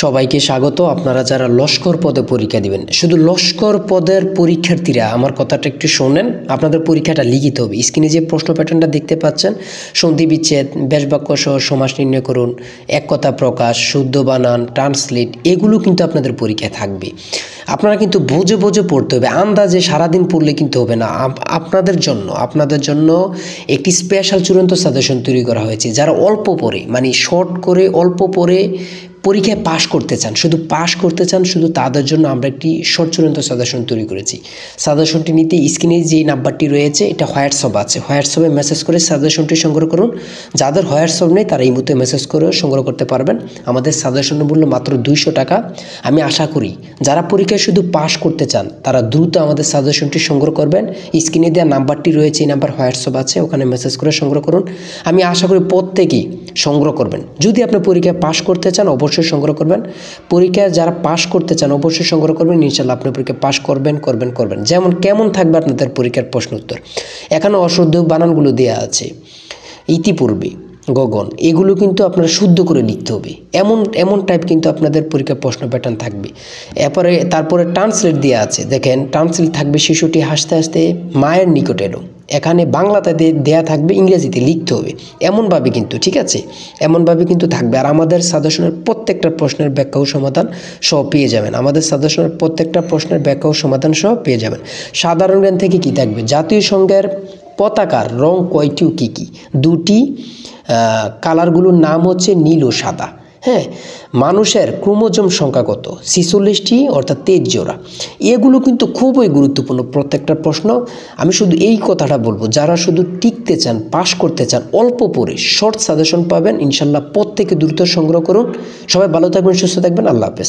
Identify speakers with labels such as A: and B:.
A: সবাইকে স্বাগত। আপনারা যারা লস্কর পদে পরীক্ষা দিবেন, শুধু লস্কর পদের পরীক্ষার্থীরা আমার কথাটা একটু শোনেন। আপনাদের পরীক্ষাটা লিখিত হবে। স্ক্রিনে যে প্রশ্ন প্যাটার্নটা দেখতে পাচ্ছেন, সন্ধি বিচ্ছেদ, ব্যাস বাক্য সহ সমাস নির্ণয় করুন, এক কথা প্রকাশ, শুদ্ধ বানান, ট্রান্সলেট, এগুলো কিন্তু আপনাদের পরীক্ষায় থাকবে। আপনারা কিন্তু বুঝে বুঝে পড়তে হবে, আন্দাজে সারাদিন পড়লে কিন্তু হবে না। আপনাদের জন্য একটি স্পেশাল চূড়ান্ত সাজেশন তৈরি করা হয়েছে। যারা অল্প পড়ে, মানে শর্ট করে অল্প পড়ে পরীক্ষায় পাশ করতে চান, শুধু তাদের জন্য আমরা একটি শর্ট চূড়ান্ত সাজেশন তৈরি করেছি। সাজেশনটি নিতে স্ক্রিনে যে নাম্বারটি রয়েছে, এটা হোয়াটসঅ্যাপ আছে, হোয়াটসঅ্যাপে মেসেজ করে সাজেশনটি সংগ্রহ করুন। যাদের হোয়াটসঅ্যাপ নেই তারা এই মুহূর্তে মেসেজ করে সংগ্রহ করতে পারবেন। আমাদের সাজেশনের মূল্য মাত্র 200 টাকা। আমি আশা করি যারা পরীক্ষায় শুধু পাশ করতে চান তারা দ্রুত আমাদের সাজেশনটি সংগ্রহ করবেন। স্ক্রিনে দেওয়া নাম্বারটি রয়েছে, এই নাম্বার হোয়াটসঅ্যাপ আছে, ওখানে মেসেজ করে সংগ্রহ করুন। আমি আশা করি প্রত্যেকেই সংগ্রহ করবেন। যদি আপনি পরীক্ষায় পাশ করতে চান অবশ্যই সংগ্রহ করবেন। পরীক্ষায় যারা পাশ করতে চান অবশ্যই সংগ্রহ করবেন। ইনশাআল্লাহ আপনি পরীক্ষা পাশ করবেন। যেমন কেমন থাকবে আপনাদের পরীক্ষার প্রশ্ন উত্তর, এখানে অশুদ্ধ বানানগুলো দেওয়া আছে, ইতিপূর্বে, গগন, এগুলো কিন্তু আপনারা শুদ্ধ করে লিখতে হবে। এমন টাইপ কিন্তু আপনাদের পরীক্ষার প্রশ্ন প্যাটার্ন থাকবে। তারপরে ট্রান্সলেট দেওয়া আছে, দেখেন ট্রান্সলেট থাকবে, শিশুটি হাসতে হাসতে মায়ের নিকট এলো। এখানে বাংলাতে দেয়া থাকবে, ইংরেজিতে লিখতে হবে। এমনভাবে কিন্তু, ঠিক আছে, এমনভাবে কিন্তু থাকবে। আর আমাদের সাজেশনের প্রত্যেকটা প্রশ্নের ব্যাখ্যা ও সমাধান সহ পেয়ে যাবেন। সাধারণ জ্ঞান থেকে কি থাকবে? জাতীয় সংঘের পতাকার রং কয়টি ও কী কী? দুটি। কালারগুলোর নাম হচ্ছে নীল ও সাদা। হ্যাঁ, মানুষের ক্রোমোজোম সংখ্যা কত? 46টি, অর্থাৎ 23 জোড়া। এগুলো কিন্তু খুবই গুরুত্বপূর্ণ প্রত্যেকটা প্রশ্ন। আমি শুধু এই কথাটা বলবো, যারা শুধু টিকতে চান, পাশ করতে চান, অল্প পড়ে শর্ট সাজেশন পাবেন ইনশাল্লাহ। প্রত্যেকে দ্রুত সংগ্রহ করুন। সবাই ভালো থাকবেন, সুস্থ থাকবেন। আল্লাহ হাফেজ।